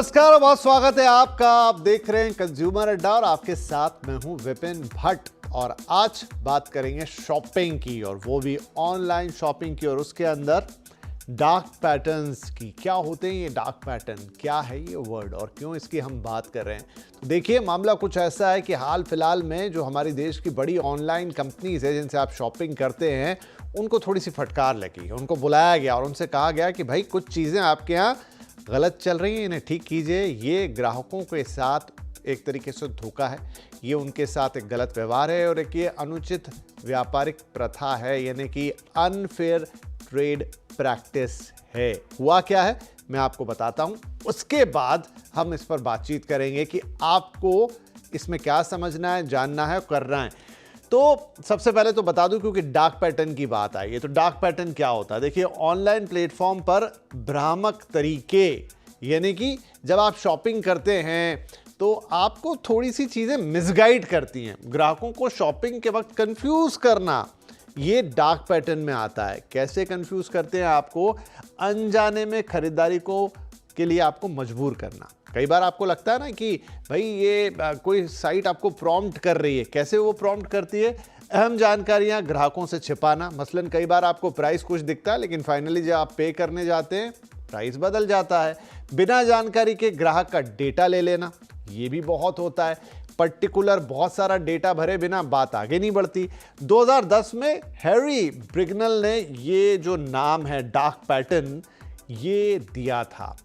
नमस्कार और बहुत स्वागत है आपका। आप देख रहे हैं कंज्यूमर अड्डा और आपके साथ मैं हूं विपिन भट्ट। और आज बात करेंगे शॉपिंग की, और वो भी ऑनलाइन शॉपिंग की, और उसके अंदर डार्क पैटर्न्स की। क्या होते हैं ये डार्क पैटर्न, क्या है ये वर्ड और क्यों इसकी हम बात कर रहे हैं। तो देखिए, मामला कुछ ऐसा है कि हाल फिलहाल में जो हमारी देश की बड़ी ऑनलाइन कंपनीज है जिनसे आप शॉपिंग करते हैं, उनको थोड़ी सी फटकार लगी। उनको बुलाया गया और उनसे कहा गया कि भाई कुछ चीज़ें आपके यहाँ गलत चल रही हैं, इन्हें ठीक कीजिए। ये ग्राहकों के साथ एक तरीके से धोखा है, ये उनके साथ एक गलत व्यवहार है और एक ये अनुचित व्यापारिक प्रथा है, यानी कि अनफेयर ट्रेड प्रैक्टिस है। हुआ क्या है मैं आपको बताता हूं, उसके बाद हम इस पर बातचीत करेंगे कि आपको इसमें क्या समझना है, जानना है, करना है। तो सबसे पहले तो बता दूं, क्योंकि डार्क पैटर्न की बात आई है, तो डार्क पैटर्न क्या होता है। देखिए, ऑनलाइन प्लेटफॉर्म पर भ्रामक तरीके, यानी कि जब आप शॉपिंग करते हैं तो आपको थोड़ी सी चीज़ें मिसगाइड करती हैं, ग्राहकों को शॉपिंग के वक्त कंफ्यूज करना, ये डार्क पैटर्न में आता है। कैसे कंफ्यूज करते हैं आपको, अनजाने में खरीदारी के लिए आपको मजबूर करना। कई बार आपको लगता है ना कि भाई ये कोई साइट आपको प्रॉम्प्ट कर रही है। कैसे वो प्रॉम्प्ट करती है, अहम जानकारियां ग्राहकों से छिपाना। मसलन कई बार आपको प्राइस कुछ दिखता है, लेकिन फाइनली जब आप पे करने जाते हैं प्राइस बदल जाता है। बिना जानकारी के ग्राहक का डेटा ले लेना, ये भी बहुत होता है। पर्टिकुलर बहुत सारा डेटा भरे बिना बात आगे नहीं बढ़ती। 2010 में हैरी ब्रिगनल ने ये जो नाम है डार्क पैटर्न, ये दिया था।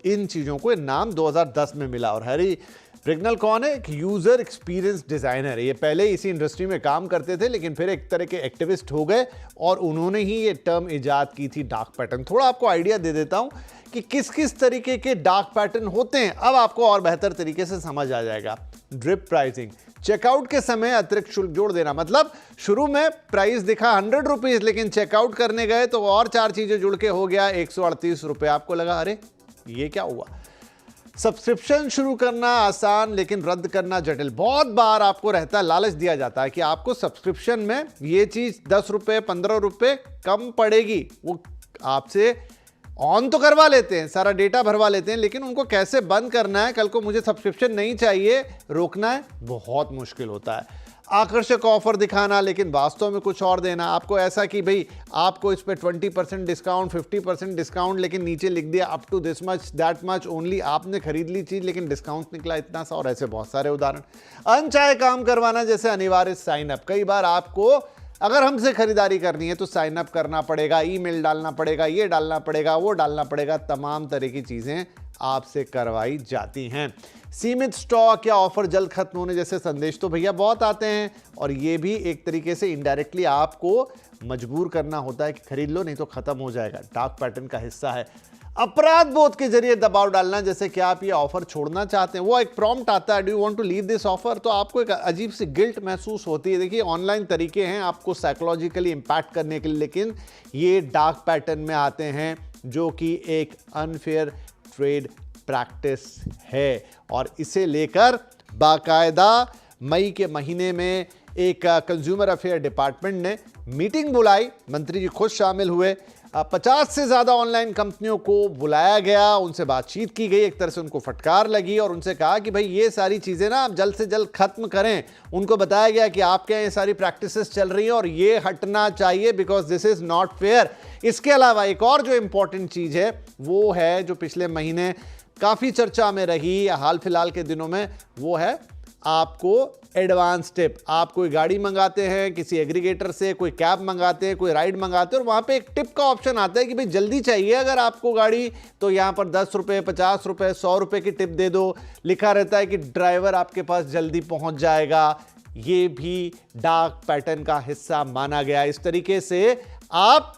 इन चीजों को नाम 2010 में मिला। और हैरी ब्रिगनल कौन है? एक यूजर एक्सपीरियंस डिजाइनर है। ये पहले इसी इंडस्ट्री में काम करते थे, लेकिन फिर एक तरह के एक्टिविस्ट हो गए और उन्होंने ही ये टर्म इजाद की थी, डार्क पैटर्न। थोड़ा आपको आइडिया दे देता हूं कि किस किस तरीके के डार्क पैटर्न होते हैं, अब आपको और बेहतर तरीके से समझ आ जाएगा। ड्रिप प्राइसिंग, चेकआउट के समय अतिरिक्त शुल्क जोड़ देना। मतलब शुरू में प्राइस दिखा 100 रुपीज, लेकिन चेकआउट करने गए तो और 4 चीजें जुड़ के हो गया 138 रुपए। आपको लगा अरे ये क्या हुआ। सब्सक्रिप्शन शुरू करना आसान, लेकिन रद्द करना जटिल। बहुत बार आपको रहता है, लालच दिया जाता है कि आपको सब्सक्रिप्शन में ये चीज 10 रुपए 15 रुपए कम पड़ेगी। वो आपसे ऑन तो करवा लेते हैं, सारा डेटा भरवा लेते हैं, लेकिन उनको कैसे बंद करना है, कल को मुझे सब्सक्रिप्शन नहीं चाहिए, रोकना है, बहुत मुश्किल होता है। आकर्षक ऑफर दिखाना, लेकिन वास्तव में कुछ और देना। आपको ऐसा कि भाई आपको इस पे 20% डिस्काउंट, 50% डिस्काउंट, लेकिन नीचे लिख दिया up to this much, that much only. आपने खरीद ली चीज, लेकिन डिस्काउंट निकला इतना सा। और ऐसे बहुत सारे उदाहरण। अनचाहे काम करवाना, जैसे अनिवार्य साइन अप। कई बार आपको अगर हमसे खरीदारी करनी है तो साइन अप करना पड़ेगा, ईमेल डालना पड़ेगा, ये डालना पड़ेगा, वो डालना पड़ेगा, तमाम तरह की चीजें आपसे करवाई जाती हैं। सीमित स्टॉक या ऑफर जल्द खत्म होने जैसे संदेश तो भैया बहुत आते हैं, और ये भी एक तरीके से इनडायरेक्टली आपको मजबूर करना होता है कि खरीद लो नहीं तो खत्म हो जाएगा। डार्क पैटर्न का हिस्सा है। अपराध बोध के जरिए दबाव डालना, जैसे कि आप ये ऑफर छोड़ना चाहते हैं, वो एक प्रॉम्प्ट आता है, do you want to leave this offer, तो आपको एक अजीब सी गिल्ट महसूस होती है। देखिए, ऑनलाइन तरीके हैं आपको साइकोलॉजिकली इंपैक्ट करने के लिए, लेकिन ये डार्क पैटर्न में आते हैं, जो कि एक अनफेयर ट्रेड प्रैक्टिस है। और इसे लेकर बाकायदा मई के महीने में एक कंज्यूमर अफेयर डिपार्टमेंट ने मीटिंग बुलाई, मंत्री जी खुद शामिल हुए। 50 से ज्यादा ऑनलाइन कंपनियों को बुलाया गया, उनसे बातचीत की गई, एक तरह से उनको फटकार लगी और उनसे कहा कि भाई ये सारी चीजें ना आप जल्द से जल्द खत्म करें। उनको बताया गया कि आपके यहाँ ये सारी प्रैक्टिसेस चल रही हैं और ये हटना चाहिए, because this is not fair. इसके अलावा एक और जो इंपॉर्टेंट चीज है, वो है जो पिछले महीने काफी चर्चा में रही हाल फिलहाल के दिनों में, वो है आपको एडवांस टिप। आप कोई गाड़ी मंगाते हैं किसी एग्रीगेटर से, कोई कैब मंगाते हैं, कोई राइड मंगाते हैं, और वहां पे एक टिप का ऑप्शन आता है कि भाई जल्दी चाहिए अगर आपको गाड़ी, तो यहां पर 10 रुपए 50 रुपए 100 रुपए की टिप दे दो। लिखा रहता है कि ड्राइवर आपके पास जल्दी पहुंच जाएगा। ये भी डार्क पैटर्न का हिस्सा माना गया। इस तरीके से आप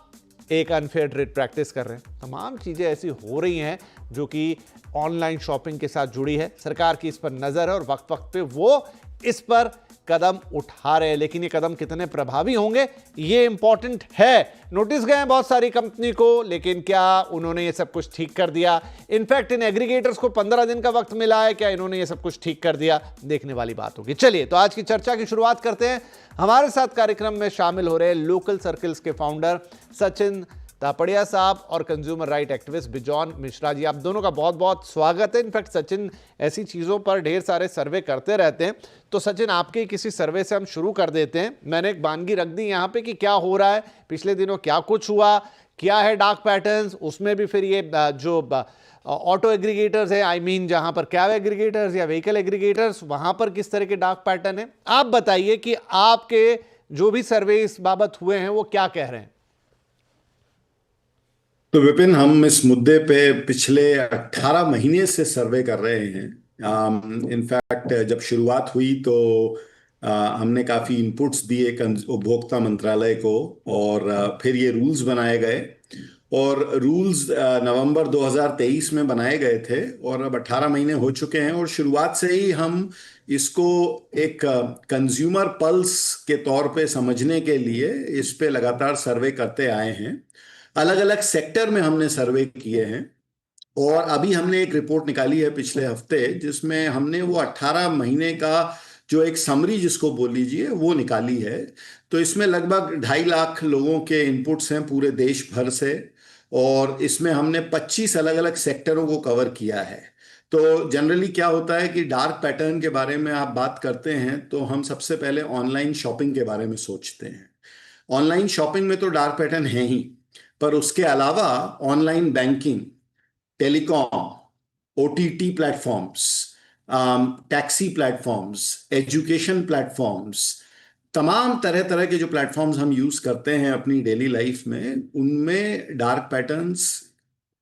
एक अनफेयर ट्रेड प्रैक्टिस कर रहे हैं। तमाम चीजें ऐसी हो रही हैं जो कि ऑनलाइन शॉपिंग के साथ जुड़ी है। सरकार की इस पर नजर है और वक्त वक्त पे वो इस पर कदम उठा रहे हैं, लेकिन ये कदम कितने प्रभावी होंगे ये इंपॉर्टेंट है। नोटिस गए हैं बहुत सारी कंपनी को, लेकिन क्या उन्होंने ये सब कुछ ठीक कर दिया? इनफैक्ट इन एग्रीगेटर्स को 15 दिन का वक्त मिला है, क्या इन्होंने ये सब कुछ ठीक कर दिया? देखने वाली बात होगी। चलिए तो आज की चर्चा की शुरुआत करते हैं। हमारे साथ कार्यक्रम में शामिल हो रहे लोकल सर्कल्स के फाउंडर सचिन तापड़िया साहब और consumer right activist Bijon Mishra ji, आप दोनों का बहुत बहुत स्वागत है। इनफैक्ट सचिन ऐसी चीज़ों पर ढेर सारे सर्वे करते रहते हैं, तो सचिन आपके किसी सर्वे से हम शुरू कर देते हैं। मैंने एक वानगी रख दी यहाँ पे कि क्या हो रहा है, पिछले दिनों क्या कुछ हुआ, क्या है डार्क पैटर्न्स, उसमें भी फिर ये जो ऑटो एग्रीगेटर्स है, आई मीन जहां पर कैब एग्रीगेटर्स या व्हीकल एग्रीगेटर्स, वहां पर किस तरह के डार्क पैटर्न है। आप बताइए कि आपके जो भी सर्वे इस बाबत हुए हैं वो क्या कह रहे हैं। तो विपिन, हम इस मुद्दे पे पिछले 18 महीने से सर्वे कर रहे हैं। इनफैक्ट जब शुरुआत हुई तो हमने काफ़ी इनपुट्स दिए उपभोक्ता मंत्रालय को, और फिर ये रूल्स बनाए गए। और रूल्स नवंबर 2023 में बनाए गए थे, और अब 18 महीने हो चुके हैं। और शुरुआत से ही हम इसको एक कंज्यूमर पल्स के तौर पे समझने के लिए इस पे लगातार सर्वे करते आए हैं। अलग अलग सेक्टर में हमने सर्वे किए हैं, और अभी हमने एक रिपोर्ट निकाली है पिछले हफ्ते, जिसमें हमने वो 18 महीने का जो एक समरी जिसको बोल लीजिए वो निकाली है। तो इसमें लगभग 2.5 लाख लोगों के इनपुट्स हैं पूरे देश भर से, और इसमें हमने 25 अलग अलग सेक्टरों को कवर किया है। तो जनरली क्या होता है कि डार्क पैटर्न के बारे में आप बात करते हैं तो हम सबसे पहले ऑनलाइन शॉपिंग के बारे में सोचते हैं। ऑनलाइन शॉपिंग में तो डार्क पैटर्न है ही, पर उसके अलावा online banking, telecom, OTT platforms, taxi platforms, education platforms, तमाम तरह तरह के जो प्लेटफॉर्म्स हम यूज करते हैं अपनी डेली लाइफ में, उनमें डार्क पैटर्न्स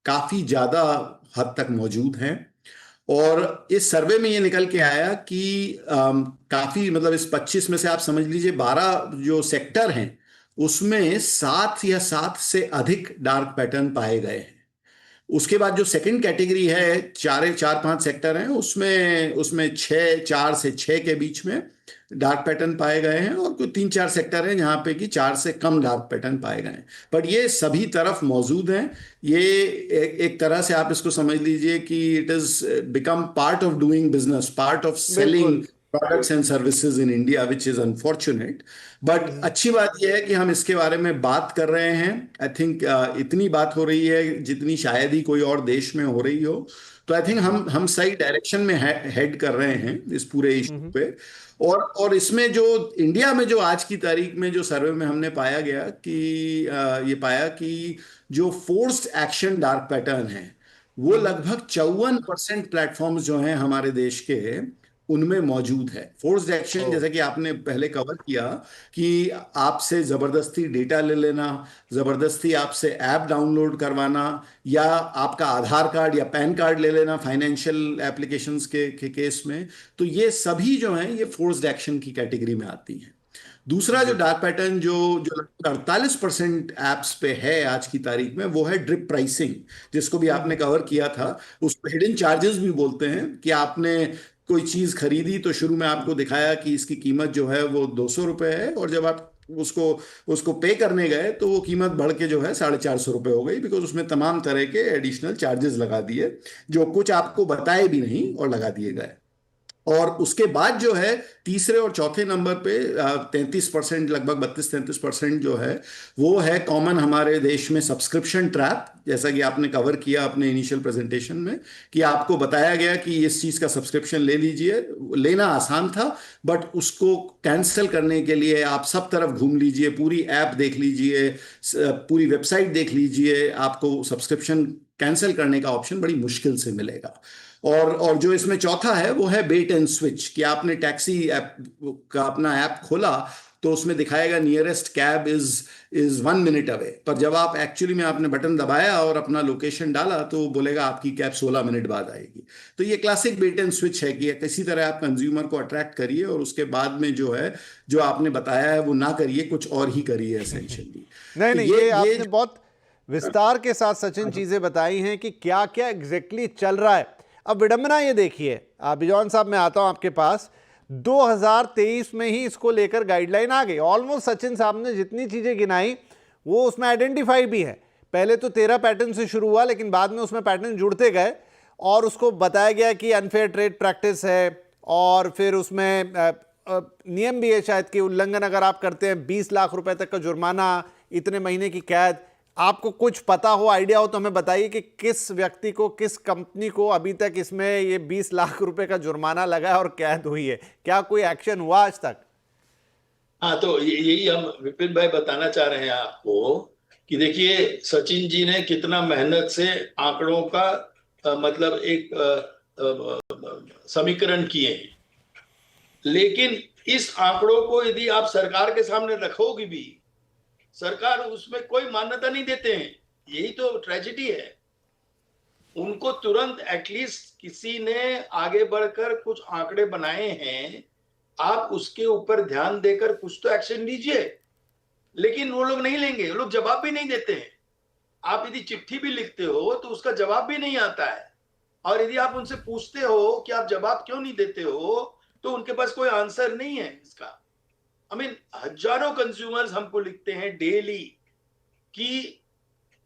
काफी ज्यादा हद तक मौजूद हैं। और इस सर्वे में ये निकल के आया कि काफी, मतलब इस 25 में से आप समझ लीजिए 12 जो सेक्टर हैं उसमें 7 से अधिक डार्क पैटर्न पाए गए हैं। उसके बाद जो सेकंड कैटेगरी है, 4 5 सेक्टर हैं, उसमें उसमें 4 से 6 के बीच में डार्क पैटर्न पाए गए हैं, और कोई 3 4 सेक्टर हैं जहां पे कि 4 से कम डार्क पैटर्न पाए गए हैं। पर ये सभी तरफ मौजूद हैं। ये एक तरह से आप इसको समझ लीजिए कि it is become part of doing business, part of selling बिल्कुल। Products and services in India, which is unfortunate. But अच्छी बात यह है कि हम इसके बारे में बात कर रहे हैं। आई थिंक इतनी बात हो रही है जितनी शायद ही कोई और देश में हो रही हो। तो आई थिंक हम सही डायरेक्शन में हेड कर रहे हैं इस पूरे इशू पे। और इसमें जो इंडिया में जो आज की तारीख में जो सर्वे में हमने पाया गया कि ये पाया कि जो फोर्स्ड एक्शन डार्क पैटर्न है वो लगभग 54% प्लेटफॉर्म्स जो हैं हमारे देश के, उनमें मौजूद है। फोर्स्ड एक्शन, ओ, जैसे कि आपने पहले कवर किया, कि आपसे जबरदस्ती डेटा ले लेना, जबरदस्ती आपसे ऐप डाउनलोड करवाना, या आपका आधार कार्ड या पैन कार्ड ले लेना फाइनेंशियल एप्लीकेशंस के केस में। तो ये सभी जो हैं ये फोर्स्ड एक्शन की कैटेगरी में आती हैं। दूसरा जो जी। डार्क पैटर्न जो जो 48% एप्स पे है आज की तारीख में, वो है ड्रिप प्राइसिंग, जिसको भी आपने कवर किया था। उसको हिडन चार्जेस भी बोलते हैं, कि आपने कोई चीज खरीदी तो शुरू में आपको दिखाया कि इसकी कीमत जो है वो 200 रुपये है, और जब आप उसको उसको पे करने गए तो वो कीमत बढ़ के जो है 450 रुपये हो गई, बिकॉज उसमें तमाम तरह के एडिशनल चार्जेस लगा दिए, जो कुछ आपको बताए भी नहीं और लगा दिए गए। और उसके बाद जो है तीसरे और चौथे नंबर पे 33%, लगभग 32 33% जो है वो है कॉमन हमारे देश में सब्सक्रिप्शन ट्रैप। जैसा कि आपने कवर किया अपने इनिशियल प्रेजेंटेशन में, कि आपको बताया गया कि इस चीज का सब्सक्रिप्शन ले लीजिए, लेना आसान था, बट उसको कैंसिल करने के लिए आप सब तरफ घूम लीजिए, पूरी ऐप देख लीजिए, पूरी वेबसाइट देख लीजिए, आपको सब्सक्रिप्शन कैंसिल करने का ऑप्शन बड़ी मुश्किल से मिलेगा। और जो इसमें चौथा है वो है बेट एंड स्विच, कि आपने टैक्सी ऐप का अपना ऐप खोला तो उसमें दिखाएगा nearest cab is 1 minute away, पर जब आप एक्चुअली में आपने बटन दबाया और अपना लोकेशन डाला तो वो बोलेगा आपकी कैब 16 मिनट बाद आएगी। तो ये क्लासिक बेट एंड स्विच है, कि किसी तरह आप कंज्यूमर को अट्रैक्ट करिए और उसके बाद में जो है जो आपने बताया है वो ना करिए, कुछ और ही करिए एसेंशियली। नहीं तो नहीं, ये ये ये आपने बहुत विस्तार के साथ सचिन चीजें बताई हैं कि क्या क्या एग्जैक्टली चल रहा है। अब विडंबना ये देखिए, बिजॉन साहब मैं आता हूं आपके पास, 2023 में ही इसको लेकर गाइडलाइन आ गई। ऑलमोस्ट सचिन साहब ने जितनी चीजें गिनाई वो उसमें आइडेंटिफाई भी है। पहले तो 13 पैटर्न से शुरू हुआ, लेकिन बाद में उसमें पैटर्न जुड़ते गए और उसको बताया गया कि अनफेयर ट्रेड प्रैक्टिस है, और फिर उसमें नियम भी है शायद कि उल्लंघन अगर आप करते हैं 20 लाख रुपए तक का जुर्माना, इतने महीने की कैद। आपको कुछ पता हो, आइडिया हो तो हमें बताइए कि किस व्यक्ति को, किस कंपनी को अभी तक इसमें ये 20 लाख रुपए का जुर्माना लगा है और कैद हुई है? क्या कोई एक्शन हुआ आज तक? हाँ, तो यही हम विपिन भाई बताना चाह रहे हैं आपको कि देखिए सचिन जी ने कितना मेहनत से आंकड़ों का मतलब एक समीकरण किए हैं। लेकिन इस आंकड़ों को यदि आप सरकार के सामने रखोगे भी, सरकार उसमें कोई मान्यता नहीं देते हैं। यही तो ट्रेजेडी है। उनको तुरंत एटलीस्ट किसी ने आगे बढ़कर कुछ आंकड़े बनाए हैं, आप उसके ऊपर ध्यान देकर कुछ तो एक्शन लीजिए। लेकिन वो लोग नहीं लेंगे, वो लोग जवाब भी नहीं देते हैं। आप यदि चिट्ठी भी लिखते हो तो उसका जवाब भी नहीं आता है, और यदि आप उनसे पूछते हो कि आप जवाब क्यों नहीं देते हो तो उनके पास कोई आंसर नहीं है इसका। आई मीन हजारों कंज्यूमर्स हमको लिखते हैं डेली कि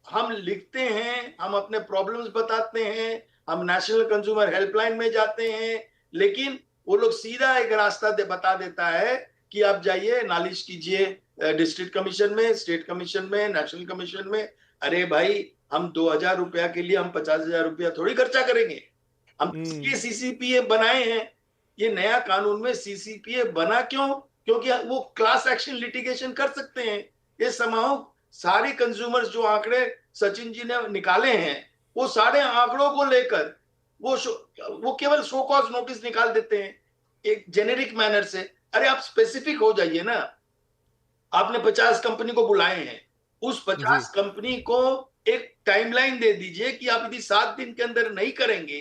हम लिखते हैं, हम अपने प्रॉब्लम्स बताते हैं, हम नेशनल कंज्यूमर हेल्पलाइन में जाते हैं, लेकिन वो लोग सीधा एक रास्ता बता देता है कि आप जाइए नालिश कीजिए डिस्ट्रिक्ट कमीशन में, स्टेट कमीशन में, नेशनल कमीशन में। अरे भाई, हम 2,000 रुपया के लिए हम 50,000 रुपया थोड़ी खर्चा करेंगे। हम किसके सीसीपीए बनाए हैं? ये नया कानून में सीसीपीए बना क्यों? क्योंकि वो क्लास एक्शन लिटिगेशन कर सकते हैं। ये समाओ सारे कंज्यूमर्स जो आंकड़े सचिन जी ने निकाले हैं, वो सारे आंकड़ों को लेकर वो केवल शो कॉज नोटिस निकाल देते हैं एक जेनेरिक मैनर से। अरे आप स्पेसिफिक हो जाइए ना। आपने 50 कंपनी को बुलाए हैं, उस 50 कंपनी को एक टाइमलाइन दे दीजिए कि आप यदि 7 दिन के अंदर नहीं करेंगे,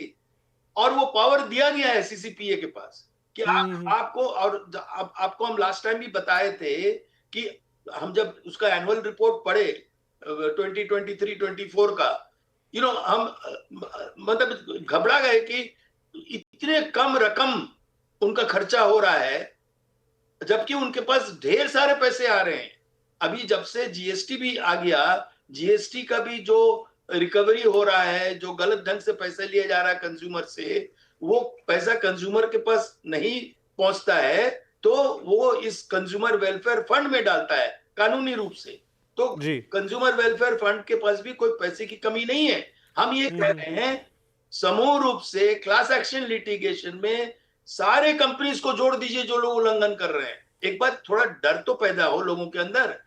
और वो पावर दिया गया है सीसीपीए के पास कि आपको, और आपको हम लास्ट टाइम भी बताए थे कि हम जब उसका एनुअल रिपोर्ट पढ़े 2023-24 का, हम मतलब घबरा गए कि इतने कम रकम उनका खर्चा हो रहा है, जबकि उनके पास ढेर सारे पैसे आ रहे हैं। अभी जब से जीएसटी भी आ गया, जीएसटी का भी जो रिकवरी हो रहा है, जो गलत ढंग से पैसा लिया जा रहा है कंज्यूमर से, वो पैसा कंज्यूमर के पास नहीं पहुंचता है, तो वो इस कंज्यूमर वेलफेयर फंड में डालता है कानूनी रूप से। तो कंज्यूमर वेलफेयर फंड के पास भी कोई पैसे की कमी नहीं है। हम ये कह रहे हैं समूह रूप से क्लास एक्शन लिटिगेशन में सारे कंपनीज को जोड़ दीजिए जो लोग उल्लंघन कर रहे हैं। एक बार थोड़ा डर तो पैदा हो लोगों के अंदर।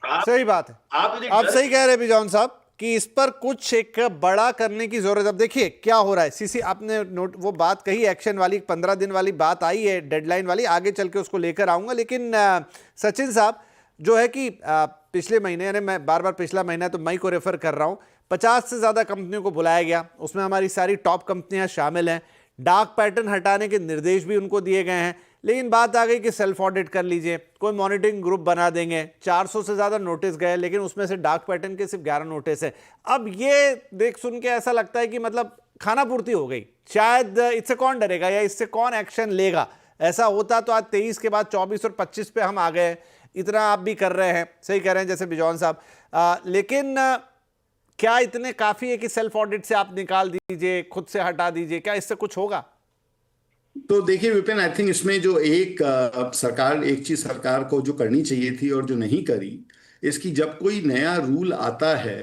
सही बात है, आप सही कह रहे हैं बिजॉन साहब कि इस पर कुछ एक बड़ा करने की जरूरत। अब देखिए क्या हो रहा है। सीसी आपने नोट वो बात कही एक्शन वाली, 15 दिन वाली बात आई है, डेडलाइन वाली, आगे चल के उसको लेकर आऊंगा। लेकिन सचिन साहब जो है कि पिछले महीने, यानी मैं बार बार पिछला महीना तो मई को रेफर कर रहा हूं, 50 से ज्यादा कंपनियों को बुलाया गया, उसमें हमारी सारी टॉप कंपनियां शामिल हैं। डार्क पैटर्न हटाने के निर्देश भी उनको दिए गए हैं, लेकिन बात आ गई कि सेल्फ ऑडिट कर लीजिए, कोई मॉनिटरिंग ग्रुप बना देंगे। 400 से ज्यादा नोटिस गए, लेकिन उसमें से डार्क पैटर्न के सिर्फ 11 नोटिस है। अब ये देख सुन के ऐसा लगता है कि मतलब खाना पूर्ति हो गई। शायद इससे कौन डरेगा या इससे कौन एक्शन लेगा? ऐसा होता तो आज 23 के बाद 24 और 25 पे हम आ गए। इतना आप भी कर रहे हैं, सही कह रहे हैं जैसे बिजॉन साहब। लेकिन क्या इतने काफी है कि सेल्फ ऑडिट से आप निकाल दीजिए, खुद से हटा दीजिए? क्या इससे कुछ होगा? तो देखिए विपिन, आई थिंक इसमें जो एक चीज सरकार को जो करनी चाहिए थी और जो नहीं करी, इसकी जब कोई नया रूल आता है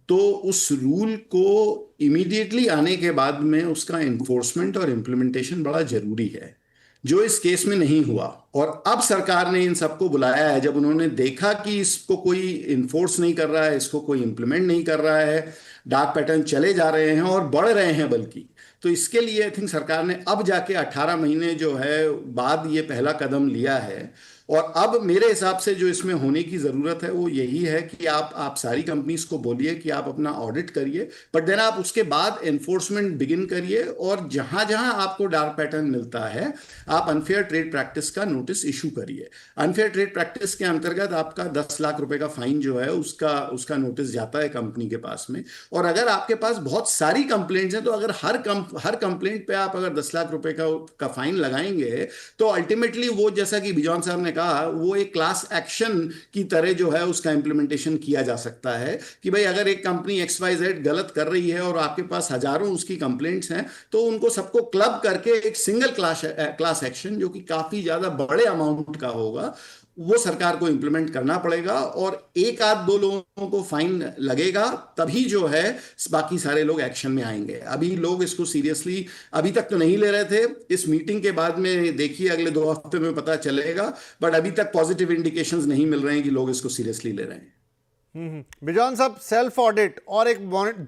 तो उस रूल को इमीडिएटली आने के बाद में उसका इन्फोर्समेंट और इम्प्लीमेंटेशन बड़ा जरूरी है, जो इस केस में नहीं हुआ। और अब सरकार ने इन सबको बुलाया है, जब उन्होंने देखा कि इसको कोई इन्फोर्स नहीं कर रहा है, इसको कोई इम्प्लीमेंट नहीं कर रहा है, डार्क पैटर्न चले जा रहे हैं और बढ़ रहे हैं बल्कि, तो इसके लिए आई थिंक सरकार ने अब जाके 18 महीने जो है बाद ये पहला कदम लिया है। और अब मेरे हिसाब से जो इसमें होने की ज़रूरत है वो यही है कि आप सारी कंपनीज को बोलिए कि आप अपना ऑडिट करिए, बट देन आप उसके बाद एनफोर्समेंट बिगिन करिए, और जहां जहां आपको डार्क पैटर्न मिलता है आप अनफेयर ट्रेड प्रैक्टिस का नोटिस इशू करिए। अनफेयर ट्रेड प्रैक्टिस के अंतर्गत आपका 10 लाख रुपए का फाइन जो है उसका नोटिस जाता है कंपनी के पास में। और अगर आपके पास बहुत सारी कंप्लेंट्स हैं तो अगर हर कंप्लेंट पे आप अगर 10 लाख रुपए का फाइन लगाएंगे तो अल्टीमेटली वो, जैसा कि बिजॉन साहब ने कहा वो एक क्लास एक्शन की तरह जो है उसका इम्प्लीमेंटेशन किया जा सकता है कि भाई अगर एक कंपनी XYZ गलत कर रही है और आपके पास हजारों उसकी कंप्लेंट्स हैं, तो उनको सबको क्लब करके एक सिंगल क्लास एक्शन जो कि काफी ज्यादा बड़े अमाउंट का होगा, वो सरकार को इंप्लीमेंट करना पड़ेगा। और एक आध दो लोगों को फाइन लगेगा, तभी जो है बाकी सारे लोग एक्शन में आएंगे। अभी लोग इसको सीरियसली अभी तक तो नहीं ले रहे थे, इस मीटिंग के बाद में देखिए अगले 2 हफ्ते में पता चलेगा, बट अभी तक पॉजिटिव इंडिकेशंस नहीं मिल रहे हैं कि लोग इसको सीरियसली ले रहे हैं। बिजॉन साहब, सेल्फ ऑडिट और एक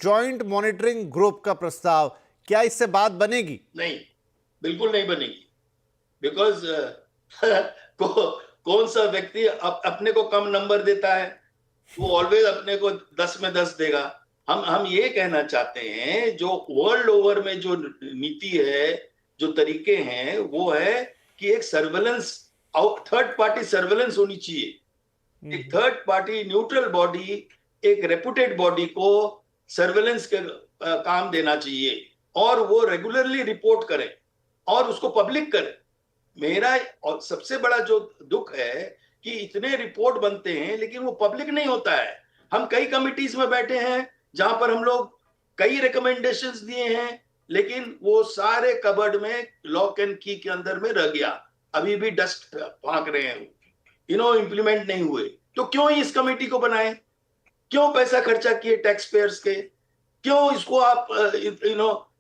जॉइंट मॉनिटरिंग ग्रुप का प्रस्ताव, क्या इससे बात बनेगी? नहीं, बिल्कुल नहीं बनेगी। बिकॉज कौन सा व्यक्ति अपने को कम नंबर देता है? वो ऑलवेज अपने को 10 में 10 देगा। हम ये कहना चाहते हैं, जो वर्ल्ड ओवर में जो नीति है, जो तरीके हैं, वो है कि एक सर्वेलेंस, थर्ड पार्टी सर्वेलेंस होनी चाहिए। एक थर्ड पार्टी न्यूट्रल बॉडी, एक रेपुटेड बॉडी को सर्वेलेंस के काम देना चाहिए और वो रेगुलरली रिपोर्ट करे और उसको पब्लिक करे। मेरा और सबसे बड़ा जो दुख है कि इतने रिपोर्ट बनते हैं लेकिन वो पब्लिक नहीं होता है। हम कई कमिटीज में बैठे हैं जहां पर हम लोग कई रिकमेंडेशंस दिए हैं, लेकिन वो सारे कबर्ड में लॉक एंड की के अंदर में रह गया, अभी भी डस्ट फांक रहे हैं, इंप्लीमेंट नहीं हुए। तो क्यों इस कमेटी को बनाए? क्यों पैसा खर्चा किए टैक्स पेयर्स के? क्यों इसको आप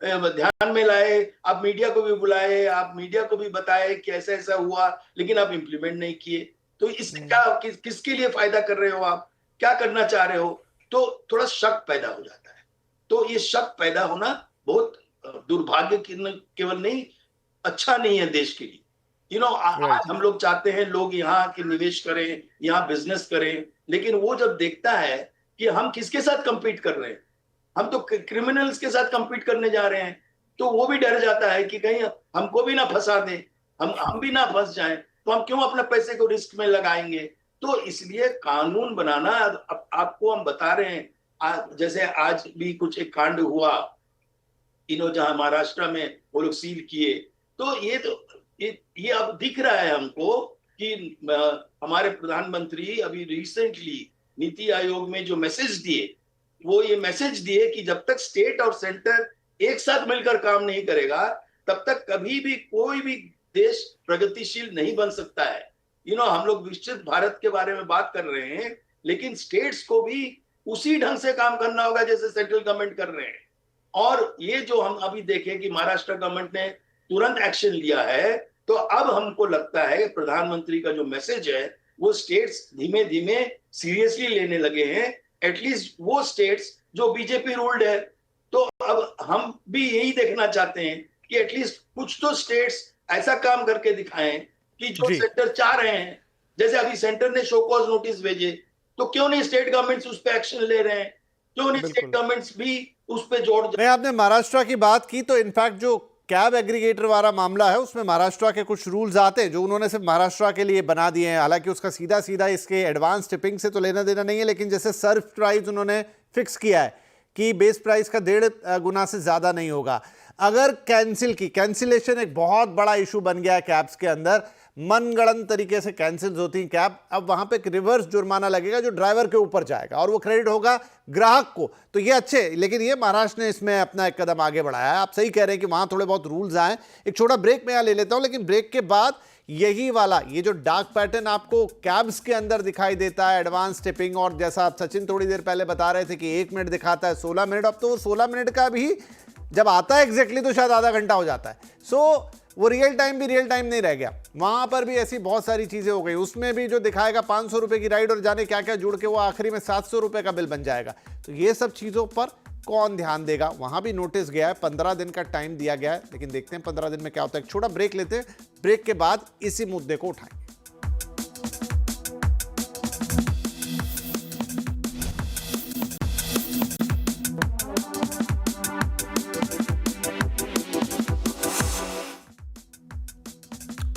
ध्यान में लाए? आप मीडिया को भी बुलाए, आप मीडिया को भी बताए कि ऐसा ऐसा हुआ, लेकिन आप इंप्लीमेंट नहीं किए। तो इससे क्या, किसके लिए फायदा कर रहे हो? आप क्या करना चाह रहे हो? तो थोड़ा शक पैदा हो जाता है। तो ये शक पैदा होना बहुत दुर्भाग्य केवल नहीं, अच्छा नहीं है देश के लिए। आज हम लोग चाहते हैं लोग यहाँ के निवेश करें, यहाँ बिजनेस करें, लेकिन वो जब देखता है कि हम किसके साथ कंपीट कर रहे हैं, हम तो क्रिमिनल्स के साथ कंपीट करने जा रहे हैं, तो वो भी डर जाता है कि कहीं हमको भी ना फंसा दें, हम भी ना फंस जाएं, तो हम क्यों अपने पैसे को रिस्क में लगाएंगे? तो इसलिए कानून बनाना, आपको हम बता रहे हैं, जैसे आज भी कुछ एक कांड हुआ, जहां महाराष्ट्र में वो लोग सील किए, तो ये अब दिख रहा है हमको कि हमारे प्रधानमंत्री अभी रिसेंटली नीति आयोग में जो मैसेज दिए, वो ये मैसेज दिए कि जब तक स्टेट और सेंटर एक साथ मिलकर काम नहीं करेगा, तब तक कभी भी कोई भी देश प्रगतिशील नहीं बन सकता है। हम लोग विकसित भारत के बारे में बात कर रहे हैं, लेकिन स्टेट्स को भी उसी ढंग से काम करना होगा जैसे सेंट्रल गवर्नमेंट कर रहे हैं। और ये जो हम अभी देखें कि महाराष्ट्र गवर्नमेंट ने तुरंत एक्शन लिया है, तो अब हमको लगता है प्रधानमंत्री का जो मैसेज है वो स्टेट्स धीमे धीमे सीरियसली लेने लगे हैं, एटलीस्ट वो स्टेट्स जो बीजेपी रूल्ड है। तो अब हम भी यही देखना चाहते हैं कि एटलीस्ट कुछ तो स्टेट्स ऐसा काम करके दिखाएं कि जो सेंटर चाह रहे हैं। जैसे अभी सेंटर ने शो कॉज नोटिस भेजे, तो क्यों नहीं स्टेट गवर्नमेंट्स उस पर एक्शन ले रहे हैं? क्यों नहीं स्टेट गवर्नमेंट्स भी उस पर जोड़? नहीं, आपने महाराष्ट्र की बात की, तो इनफैक्ट जो कैब एग्रीगेटर वाला मामला है उसमें महाराष्ट्र के कुछ रूल्स आते हैं जो उन्होंने सिर्फ महाराष्ट्र के लिए बना दिए हैं। हालांकि उसका सीधा सीधा इसके एडवांस टिपिंग से तो लेना देना नहीं है, लेकिन जैसे सर्फ प्राइस उन्होंने फिक्स किया है कि बेस प्राइस का 1.5 गुना से ज्यादा नहीं होगा। अगर कैंसिलेशन एक बहुत बड़ा इशू बन गया है कैब्स के अंदर, मनगढ़ंत तरीके से कैंसिल होती हैं कैब, अब वहां पे एक रिवर्स जुर्माना लगेगा जो ड्राइवर के ऊपर जाएगा और वो क्रेडिट होगा ग्राहक को। तो ये अच्छे, लेकिन ये महाराष्ट्र ने इसमें अपना एक कदम आगे बढ़ाया है। आप सही कह रहे हैं कि वहां थोड़े बहुत रूल्स आए। एक छोटा ब्रेक में यहाँ ले लेता हूं, लेकिन ब्रेक के बाद यही वाला ये जो डार्क पैटर्न आपको कैब्स के अंदर दिखाई देता है, एडवांस टिपिंग, और जैसा आप सचिन थोड़ी देर पहले बता रहे थे कि 1 मिनट दिखाता है 16 मिनट, अब तो 16 मिनट का भी जब आता है एग्जैक्टली तो शायद आधा घंटा हो जाता है। सो वो रियल टाइम भी रियल टाइम नहीं रह गया, वहां पर भी ऐसी बहुत सारी चीजें हो गई। उसमें भी जो दिखाएगा 500 रुपए की राइड और जाने क्या क्या जुड़ के वो आखिरी में 700 रुपए का बिल बन जाएगा। तो ये सब चीजों पर कौन ध्यान देगा? वहां भी नोटिस गया है, 15 दिन का टाइम दिया गया है, लेकिन देखते हैं 15 दिन में क्या होता है। एक छोटा ब्रेक लेते हैं, ब्रेक के बाद इसी मुद्दे को उठाएंगे।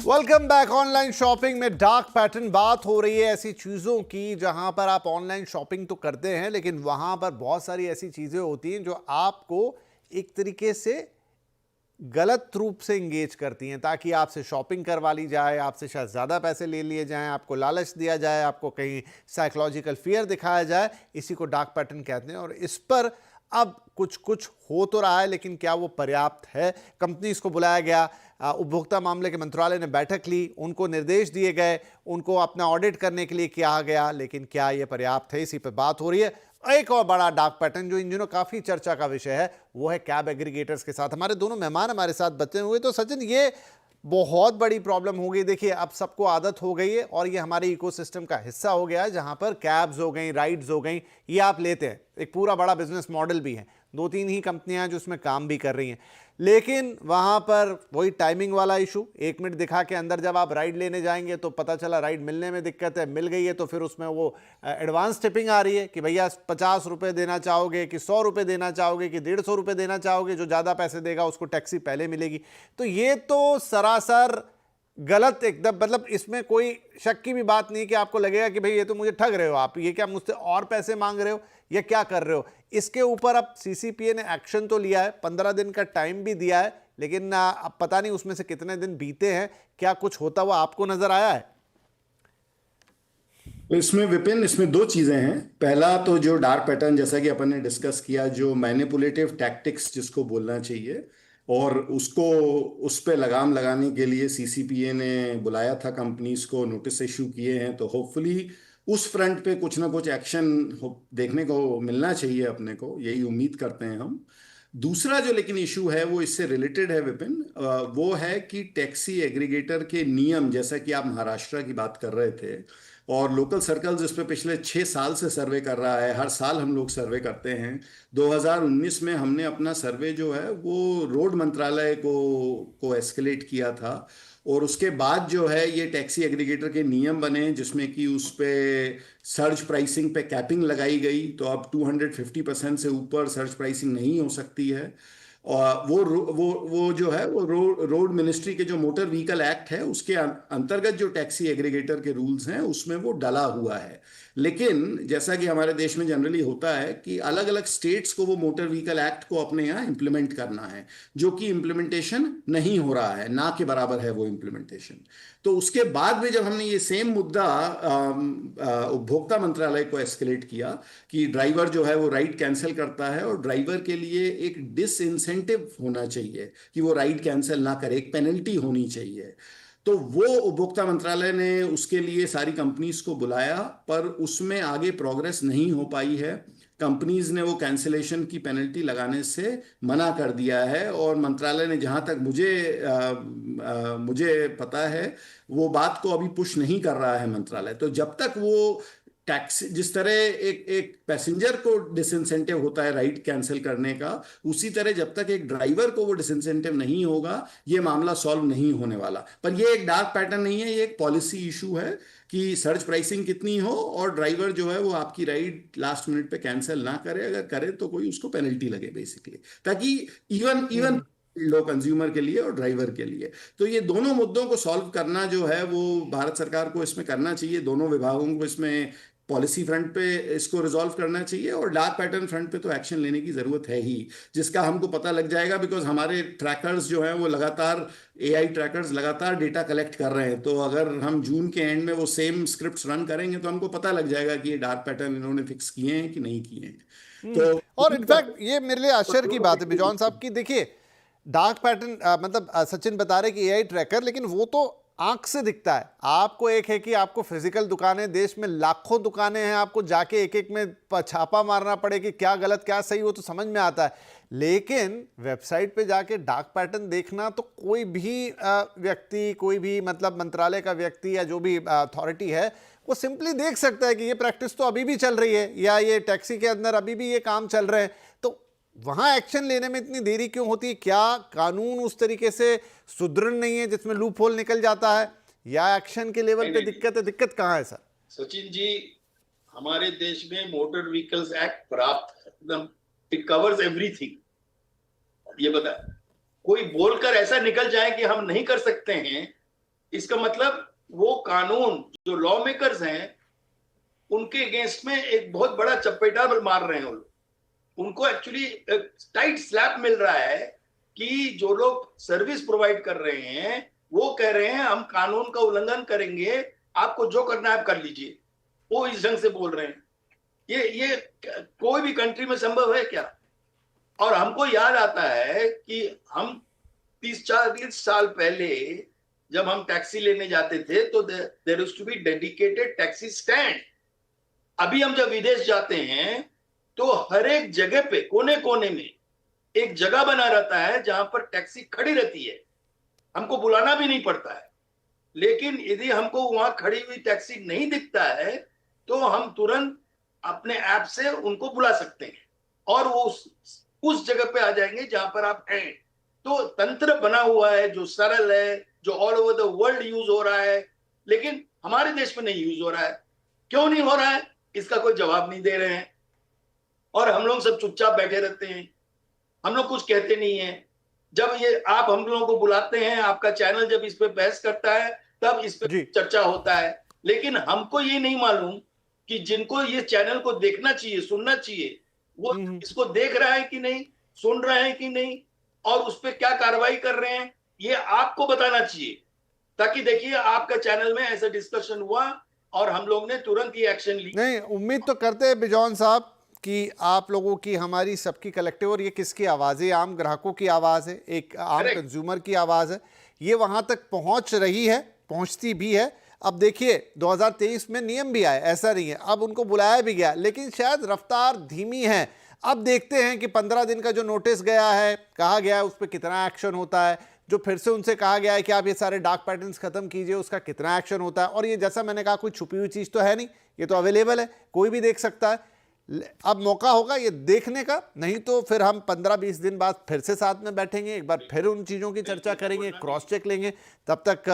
Welcome back. ऑनलाइन शॉपिंग में डार्क पैटर्न, बात हो रही है ऐसी चीज़ों की जहां पर आप ऑनलाइन शॉपिंग तो करते हैं, लेकिन वहां पर बहुत सारी ऐसी चीज़ें होती हैं जो आपको एक तरीके से गलत रूप से इंगेज करती हैं ताकि आपसे शॉपिंग करवा ली जाए, आपसे शायद ज़्यादा पैसे ले लिए जाएं, आपको लालच दिया जाए, आपको कहीं साइकोलॉजिकल फियर दिखाया जाए। इसी को डार्क पैटर्न कहते हैं और इस पर अब कुछ कुछ हो तो रहा है, लेकिन क्या वो पर्याप्त है? कंपनीज को बुलाया गया, उपभोक्ता मामले के मंत्रालय ने बैठक ली, उनको निर्देश दिए गए, उनको अपना ऑडिट करने के लिए कहा गया, लेकिन क्या ये पर्याप्त है? इसी पर बात हो रही है। एक और बड़ा डार्क पैटर्न जो इन दिनों काफी चर्चा का विषय है वो है कैब एग्रीगेटर्स के साथ। हमारे दोनों मेहमान हमारे साथ बचे हुए। तो सचिन, ये बहुत बड़ी प्रॉब्लम हो गई। देखिए, अब सबको आदत हो गई है और ये हमारे इकोसिस्टम का हिस्सा हो गया है, जहां पर कैब्स हो गई, राइड्स हो गई, ये आप लेते हैं। एक पूरा बड़ा बिजनेस मॉडल भी है, 2-3 ही कंपनियां जो उसमें काम भी कर रही हैं। लेकिन वहां पर वही टाइमिंग वाला इशू, 1 मिनट दिखा के अंदर जब आप राइड लेने जाएंगे तो पता चला राइड मिलने में दिक्कत है, मिल गई है तो फिर उसमें वो एडवांस टिपिंग आ रही है कि भैया 50 रुपये देना चाहोगे कि 100 रुपये देना चाहोगे कि 150 रुपये देना चाहोगे, जो ज़्यादा पैसे देगा उसको टैक्सी पहले मिलेगी। तो ये तो सरासर गलत एकदम, मतलब इसमें कोई शक की भी बात नहीं कि आपको लगेगा कि भाई ये तो मुझे ठग रहे हो आप, ये क्या मुझसे और पैसे मांग रहे हो या क्या कर रहे हो। इसके ऊपर अब सीसीपीए ने एक्शन तो लिया है, 15 दिन का टाइम भी दिया है, लेकिन अब पता नहीं उसमें से कितने दिन बीते हैं, क्या कुछ होता हुआ आपको नजर आया है? तो इसमें विपिन, इसमें दो चीजें हैं। पहला तो जो डार्क पैटर्न, जैसा कि अपन ने डिस्कस किया, जो मैनिपुलेटिव टैक्टिक्स जिसको बोलना चाहिए, और उसको उस पे लगाम लगाने के लिए सीसीपीए ने बुलाया था कंपनीज को, नोटिस इशू किए हैं। तो होपफुली उस फ्रंट पे कुछ ना कुछ एक्शन देखने को मिलना चाहिए अपने को, यही उम्मीद करते हैं हम। दूसरा जो लेकिन इशू है वो इससे रिलेटेड है विपिन, वो है कि टैक्सी एग्रीगेटर के नियम, जैसा कि आप महाराष्ट्र की बात कर रहे थे, और लोकल सर्कल्स इस पे पिछले 6 साल से सर्वे कर रहा है। हर साल हम लोग सर्वे करते हैं। 2019 में हमने अपना सर्वे जो है वो रोड मंत्रालय को एस्केलेट किया था, और उसके बाद जो है ये टैक्सी एग्रीगेटर के नियम बने, जिसमें कि उस पे सर्ज प्राइसिंग पे कैपिंग लगाई गई। तो अब 250% से ऊपर सर्ज प्राइसिंग नहीं हो सकती है। और वो जो है वो रोड मिनिस्ट्री के जो मोटर व्हीकल एक्ट है उसके अंतर्गत जो टैक्सी एग्रीगेटर के रूल्स हैं उसमें वो डला हुआ है। लेकिन जैसा कि हमारे देश में जनरली होता है कि अलग अलग स्टेट्स को वो मोटर व्हीकल एक्ट को अपने यहाँ इंप्लीमेंट करना है, जो कि इंप्लीमेंटेशन नहीं हो रहा है, ना के बराबर है वो इंप्लीमेंटेशन। तो उसके बाद में जब हमने ये सेम मुद्दा उपभोक्ता मंत्रालय को एस्केलेट किया कि ड्राइवर जो है वो राइड कैंसिल करता है और ड्राइवर के लिए एक डिसइंसेंटिव होना चाहिए कि वो राइड कैंसिल ना करे, एक पेनल्टी होनी चाहिए। तो वो उपभोक्ता मंत्रालय ने उसके लिए सारी कंपनीज को बुलाया, पर उसमें आगे प्रोग्रेस नहीं हो पाई है। कंपनीज ने वो कैंसिलेशन की पेनल्टी लगाने से मना कर दिया है, और मंत्रालय ने, जहां तक मुझे पता है, वो बात को अभी पुश नहीं कर रहा है मंत्रालय। तो जब तक वो टैक्स, जिस तरह एक पैसेंजर को डिसइंसेंटिव होता है राइड कैंसिल करने का, उसी तरह जब तक एक ड्राइवर को वो डिसइंसेंटिव नहीं होगा, ये मामला सॉल्व नहीं होने वाला। पर ये एक डार्क पैटर्न नहीं है, ये एक पॉलिसी इशू है कि सर्च प्राइसिंग कितनी हो और ड्राइवर जो है वो आपकी राइड लास्ट मिनट पे कैंसिल ना करे, अगर करे तो कोई उसको पेनल्टी लगे बेसिकली, ताकि इवन लो कंज्यूमर के लिए और ड्राइवर के लिए। तो ये दोनों मुद्दों को सॉल्व करना जो है वो भारत सरकार को इसमें करना चाहिए, दोनों विभागों को इसमें पॉलिसी फ्रंट पे इसको रिजॉल्व करना चाहिए, और डार्क पैटर्न फ्रंट पे तो एक्शन लेने की जरूरत है ही, जिसका हमको पता लग जाएगा बिकॉज हमारे ट्रैकर्स जो हैं वो लगातार, एआई ट्रैकर्स लगातार डेटा कलेक्ट कर रहे हैं। तो अगर हम जून के एंड में वो सेम स्क्रिप्ट्स रन करेंगे तो हमको पता लग जाएगा कि ये डार्क पैटर्न इन्होंने फिक्स किए हैं कि नहीं किए हैं। तो और इनफैक्ट ये मेरे लिए आश्चर्य की बात है बिजॉन साहब की, देखिए डार्क पैटर्न, मतलब सचिन बता रहे कि एआई ट्रैकर, लेकिन वो तो आंख से दिखता है। आपको एक है कि आपको फिजिकल दुकानें, देश में लाखों दुकानें हैं, आपको जाके एक एक में छापा मारना पड़े कि क्या गलत क्या सही, वो तो समझ में आता है। लेकिन वेबसाइट पे जाके डार्क पैटर्न देखना तो कोई भी व्यक्ति, कोई भी मतलब मंत्रालय का व्यक्ति या जो भी अथॉरिटी है, वो सिंपली देख सकता है कि ये प्रैक्टिस तो अभी भी चल रही है, या ये टैक्सी के अंदर अभी भी ये काम चल रहे हैं। तो वहां एक्शन लेने में इतनी देरी क्यों होती है? क्या कानून उस तरीके से सुदृढ़ नहीं है जिसमें लूप होल निकल जाता है, या एक्शन के लेवल पे दिक्कत है? दिक्कत कहां है सर? सचिन जी, हमारे देश में मोटर व्हीकल्स एक्ट प्राप्त है, एकदम इट कवर्स एवरीथिंग। ये बता, कोई बोलकर ऐसा निकल जाए कि हम नहीं कर सकते हैं, इसका मतलब वो कानून जो लॉ मेकर्स हैं उनके अगेंस्ट में एक बहुत बड़ा चपेटा मार रहे हैं वो लोग। उनको एक्चुअली टाइट स्लैप मिल रहा है कि जो लोग सर्विस प्रोवाइड कर रहे हैं वो कह रहे हैं हम कानून का उल्लंघन करेंगे, आपको जो करना है आप कर लीजिए। वो इस ढंग से बोल रहे हैं। ये कोई भी कंट्री में संभव है क्या? और हमको याद आता है कि हम 30-40 साल पहले जब हम टैक्सी लेने जाते थे तो there used to be dedicated taxi stand. अभी हम जब विदेश जाते हैं तो हर एक जगह पे कोने कोने में एक जगह बना रहता है जहां पर टैक्सी खड़ी रहती है, हमको बुलाना भी नहीं पड़ता है। लेकिन यदि हमको वहां खड़ी हुई टैक्सी नहीं दिखता है तो हम तुरंत अपने ऐप से उनको बुला सकते हैं और वो उस जगह पे आ जाएंगे जहां पर आप हैं। तो तंत्र बना हुआ है जो सरल है, जो all over the world use हो रहा है, लेकिन हमारे देश में नहीं यूज हो रहा है। क्यों नहीं हो रहा है इसका कोई जवाब नहीं दे रहे हैं और हम लोग सब चुपचाप बैठे रहते हैं, हम लोग कुछ कहते नहीं है। जब ये आप हम लोगों को बुलाते हैं, आपका चैनल जब इस पे बहस करता है तब इस पे चर्चा होता है, लेकिन हमको ये नहीं मालूम कि जिनको ये चैनल को देखना चाहिए, सुनना चाहिए, वो इसको देख रहा है कि नहीं, सुन रहे हैं कि नहीं और उस पर क्या कार्रवाई कर रहे हैं, ये आपको बताना चाहिए। ताकि देखिए आपका चैनल में ऐसा डिस्कशन हुआ और हम लोग ने तुरंत ही एक्शन ली। नहीं, उम्मीद तो करते हैं बिजॉन साहब कि आप लोगों की, हमारी सबकी कलेक्टिव, और ये किसकी आवाज़ है? आम ग्राहकों की आवाज़ है, एक आम कंज्यूमर की आवाज़ है। ये वहाँ तक पहुँच रही है, पहुँचती भी है। अब देखिए 2023 में नियम भी आए, ऐसा नहीं है, अब उनको बुलाया भी गया, लेकिन शायद रफ्तार धीमी है। अब देखते हैं कि 15 दिन का जो नोटिस गया है, कहा गया है, उस पर कितना एक्शन होता है। जो फिर से उनसे कहा गया है कि आप ये सारे डार्क पैटर्न्स खत्म कीजिए, उसका कितना एक्शन होता है। और ये जैसा मैंने कहा, कोई छुपी हुई चीज़ तो है नहीं, ये तो अवेलेबल है, कोई भी देख सकता है। अब मौका होगा ये देखने का, नहीं तो फिर हम 15-20 दिन बाद फिर से साथ में बैठेंगे, एक बार फिर उन चीज़ों की चर्चा करेंगे, क्रॉस चेक लेंगे। तब तक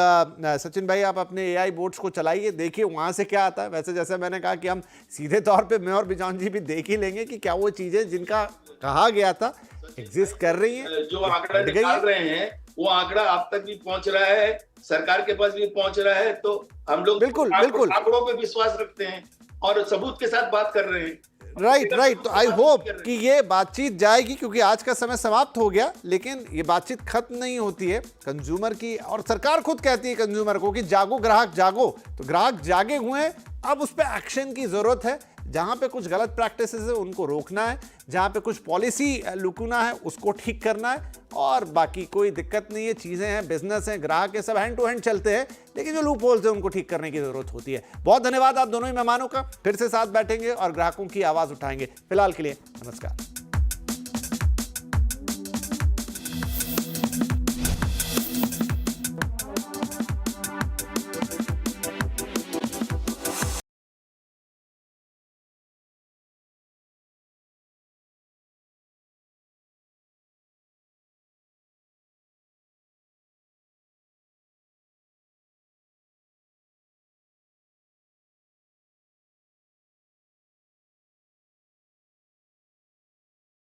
सचिन भाई आप अपने AI बोर्ड्स को चलाइए, देखिए वहाँ से क्या आता है। वैसे जैसे मैंने कहा कि हम सीधे तौर पे मैं और बिजॉन जी भी देख ही लेंगे कि क्या वो चीज़ें जिनका कहा गया था एग्जिस्ट कर रही हैं, जो आंकड़ा निकाल रहे हैं वो आंकड़ा आप तक भी पहुंच रहा है, सरकार के पास भी पहुंच रहा है। तो हम लोग बिल्कुल आंकड़ों पे विश्वास रखते हैं और सबूत के साथ बात कर रहे हैं। राइट। तो आई होप कि ये बातचीत जाएगी, क्योंकि आज का समय समाप्त हो गया, लेकिन ये बातचीत खत्म नहीं होती है कंज्यूमर की। और सरकार खुद कहती है कंज्यूमर को कि जागो ग्राहक जागो, तो ग्राहक जागे हुए हैं। अब उस पर एक्शन की जरूरत है। जहां पे कुछ गलत प्रैक्टिसेस है उनको रोकना है, जहां पे कुछ पॉलिसी लुकना है उसको ठीक करना है, और बाकी कोई दिक्कत नहीं है। चीज़ें हैं, बिजनेस है, ग्राहक है, सब हैंड टू हैंड चलते हैं, लेकिन जो लूप होल्स है उनको ठीक करने की जरूरत होती है। बहुत धन्यवाद आप दोनों ही मेहमानों का। फिर से साथ बैठेंगे और ग्राहकों की आवाज़ उठाएंगे। फिलहाल के लिए नमस्कार।